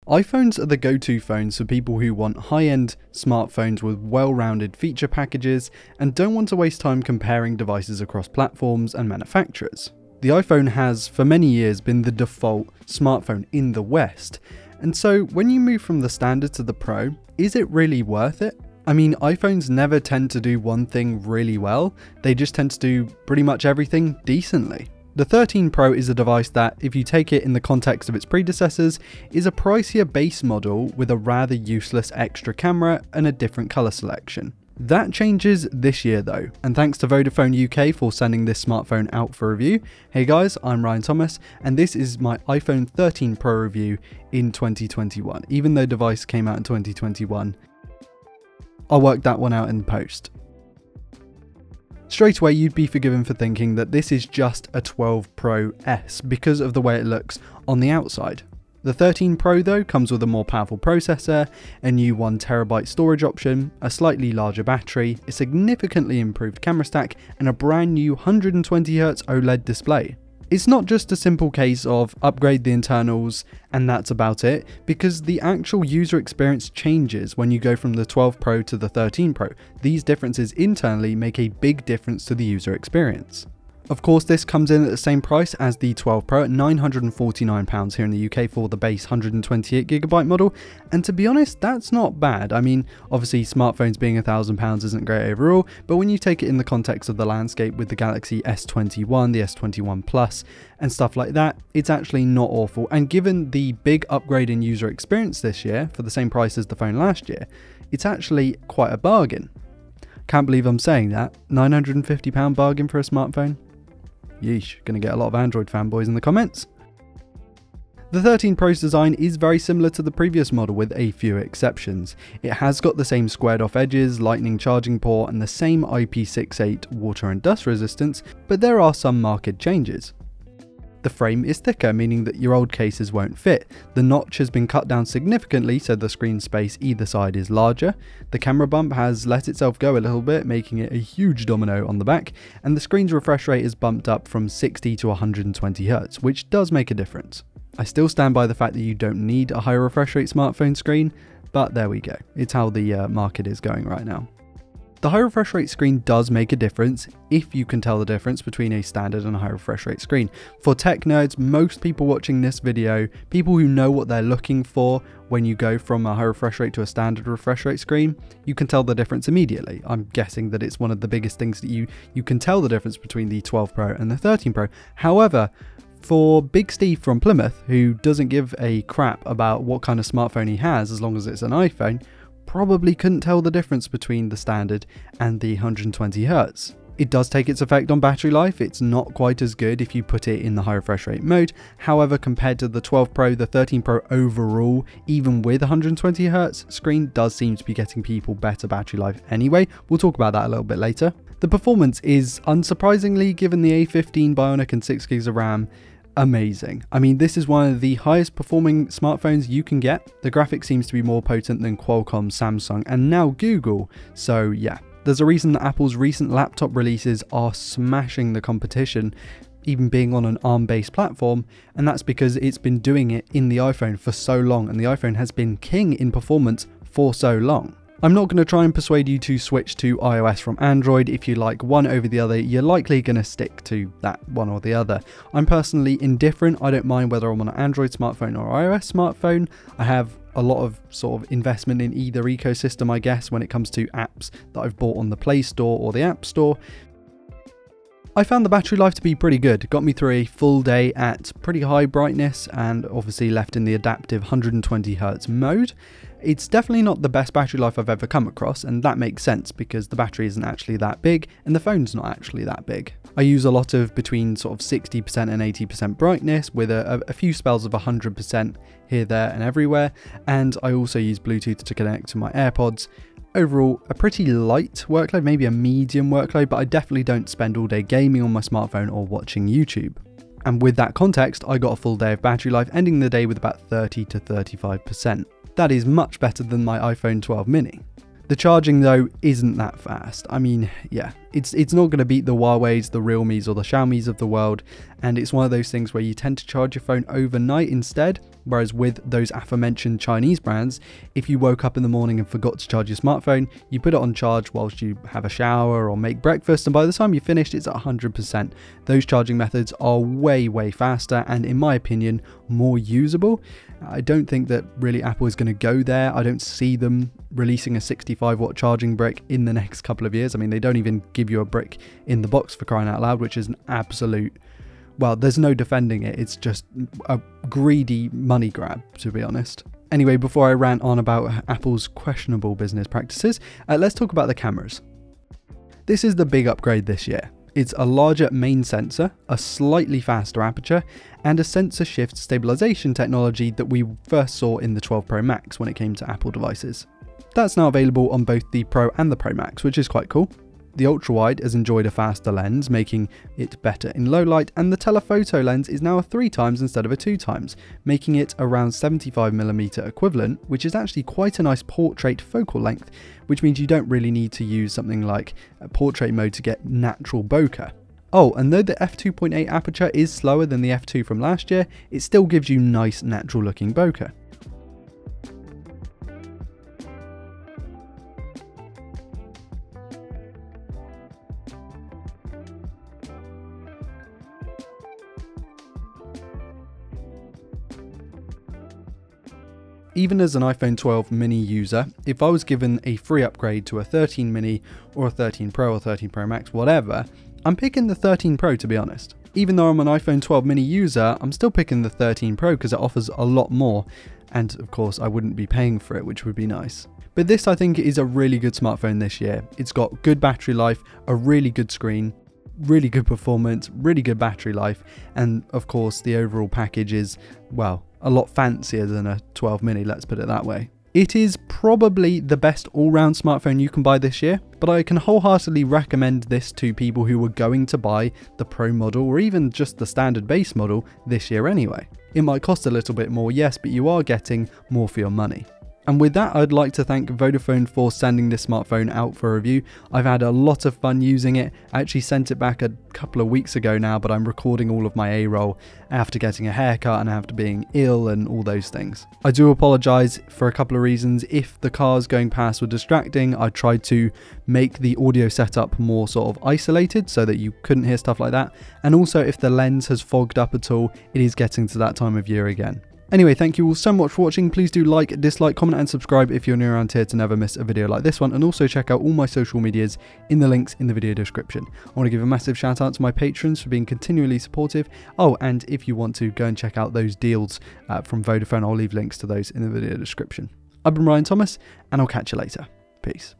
iPhones are the go-to phones for people who want high-end smartphones with well-rounded feature packages and don't want to waste time comparing devices across platforms and manufacturers. The iPhone has for many years been the default smartphone in the West, and so when you move from the standard to the Pro, is it really worth it? I mean, iPhones never tend to do one thing really well, they just tend to do pretty much everything decently. The 13 Pro is a device that, if you take it in the context of its predecessors, is a pricier base model with a rather useless extra camera and a different colour selection. That changes this year though, and thanks to Vodafone UK for sending this smartphone out for review. Hey guys, I'm Ryan Thomas, and this is my iPhone 13 Pro review in 2021. Even though the device came out in 2021, I'll work that one out in post. Straight away, you'd be forgiven for thinking that this is just a 12 Pro S because of the way it looks on the outside. The 13 Pro though comes with a more powerful processor, a new 1TB storage option, a slightly larger battery, a significantly improved camera stack, and a brand new 120Hz OLED display. It's not just a simple case of upgrade the internals and that's about it, because the actual user experience changes when you go from the 12 Pro to the 13 Pro. These differences internally make a big difference to the user experience. Of course, this comes in at the same price as the 12 Pro at £949 here in the UK for the base 128GB model, and to be honest, that's not bad. I mean, obviously smartphones being £1,000 isn't great overall, but when you take it in the context of the landscape with the Galaxy S21, the S21 Plus, and stuff like that, it's actually not awful, and given the big upgrade in user experience this year for the same price as the phone last year, it's actually quite a bargain. Can't believe I'm saying that. £950 bargain for a smartphone? Yeesh, gonna get a lot of Android fanboys in the comments. The 13 Pro's design is very similar to the previous model with a few exceptions. It has got the same squared off edges, lightning charging port, and the same IP68 water and dust resistance, but there are some marked changes. The frame is thicker, meaning that your old cases won't fit. The notch has been cut down significantly, so the screen space either side is larger. The camera bump has let itself go a little bit, making it a huge domino on the back, and the screen's refresh rate is bumped up from 60 to 120Hz, which does make a difference. I still stand by the fact that you don't need a high refresh rate smartphone screen, but there we go. It's how the market is going right now. The high refresh rate screen does make a difference if you can tell the difference between a standard and a high refresh rate screen. For tech nerds, most people watching this video, people who know what they're looking for when you go from a high refresh rate to a standard refresh rate screen, you can tell the difference immediately. I'm guessing that it's one of the biggest things that you can tell the difference between the 12 Pro and the 13 Pro. However, for Big Steve from Plymouth, who doesn't give a crap about what kind of smartphone he has as long as it's an iPhone, probably couldn't tell the difference between the standard and the 120Hz. It does take its effect on battery life. It's not quite as good if you put it in the high refresh rate mode. However, compared to the 12 Pro, the 13 Pro overall, even with 120Hz screen, does seem to be getting people better battery life anyway. We'll talk about that a little bit later. The performance is, unsurprisingly, given the A15 Bionic and 6GB of RAM, amazing. I mean, this is one of the highest performing smartphones you can get. The graphics seems to be more potent than Qualcomm, Samsung, and now Google. So yeah, there's a reason that Apple's recent laptop releases are smashing the competition, even being on an ARM-based platform, and that's because it's been doing it in the iPhone for so long, and the iPhone has been king in performance for so long. I'm not going to try and persuade you to switch to iOS from Android. If you like one over the other, you're likely going to stick to that one or the other. I'm personally indifferent. I don't mind whether I'm on an Android smartphone or iOS smartphone. I have a lot of sort of investment in either ecosystem, I guess, when it comes to apps that I've bought on the Play Store or the App Store. I found the battery life to be pretty good. Got me through a full day at pretty high brightness and obviously left in the adaptive 120Hz mode. It's definitely not the best battery life I've ever come across, and that makes sense because the battery isn't actually that big and the phone's not actually that big. I use a lot of between sort of 60% and 80% brightness with a few spells of 100% here, there and everywhere, and I also use Bluetooth to connect to my AirPods. Overall, a pretty light workload, maybe a medium workload, but I definitely don't spend all day gaming on my smartphone or watching YouTube. And with that context, I got a full day of battery life, ending the day with about 30 to 35%. That is much better than my iPhone 12 mini. The charging though isn't that fast. I mean, yeah, it's not going to beat the Huawei's, the Realme's or the Xiaomi's of the world, and it's one of those things where you tend to charge your phone overnight instead, Whereas with those aforementioned Chinese brands, if you woke up in the morning and forgot to charge your smartphone, you put it on charge whilst you have a shower or make breakfast, and by the time you finished, it's at 100%. Those charging methods are way faster and, in my opinion, more usable. I don't think that really Apple is going to go there. I don't see them releasing a 65-watt charging brick in the next couple of years. I mean, they don't even give you a brick in the box, for crying out loud, which is an absolute... well, there's no defending it. It's just a greedy money grab, to be honest. Anyway, before I rant on about Apple's questionable business practices, let's talk about the cameras. This is the big upgrade this year. It's a larger main sensor, a slightly faster aperture, and a sensor shift stabilization technology that we first saw in the 12 Pro Max when it came to Apple devices. That's now available on both the Pro and the Pro Max, which is quite cool. The ultra-wide has enjoyed a faster lens, making it better in low light, and the telephoto lens is now a 3x instead of a 2x, making it around 75mm equivalent, which is actually quite a nice portrait focal length, which means you don't really need to use something like portrait mode to get natural bokeh. Oh, and though the f2.8 aperture is slower than the f2 from last year, it still gives you nice natural looking bokeh. Even as an iPhone 12 mini user, if I was given a free upgrade to a 13 mini or a 13 Pro or 13 Pro Max, whatever, I'm picking the 13 Pro, to be honest. Even though I'm an iPhone 12 mini user, I'm still picking the 13 Pro because it offers a lot more, and of course I wouldn't be paying for it, which would be nice. But this, I think, is a really good smartphone this year. It's got good battery life, a really good screen, really good performance, really good battery life, and of course the overall package is, well, a lot fancier than a 12 mini, let's put it that way. It is probably the best all-round smartphone you can buy this year, but I can wholeheartedly recommend this to people who were going to buy the Pro model or even just the standard base model this year anyway. It might cost a little bit more, yes, but you are getting more for your money. And with that, I'd like to thank Vodafone for sending this smartphone out for review. I've had a lot of fun using it. I actually sent it back a couple of weeks ago now, but I'm recording all of my A-roll after getting a haircut and after being ill and all those things. I do apologise for a couple of reasons. If the cars going past were distracting, I tried to make the audio setup more sort of isolated so that you couldn't hear stuff like that. And also, if the lens has fogged up at all, it is getting to that time of year again. Anyway, thank you all so much for watching. Please do like, dislike, comment and subscribe if you're new around here to never miss a video like this one, and also check out all my social medias in the links in the video description. I want to give a massive shout out to my patrons for being continually supportive. Oh, and if you want to go and check out those deals from Vodafone, I'll leave links to those in the video description. I've been Ryan Thomas, and I'll catch you later. Peace.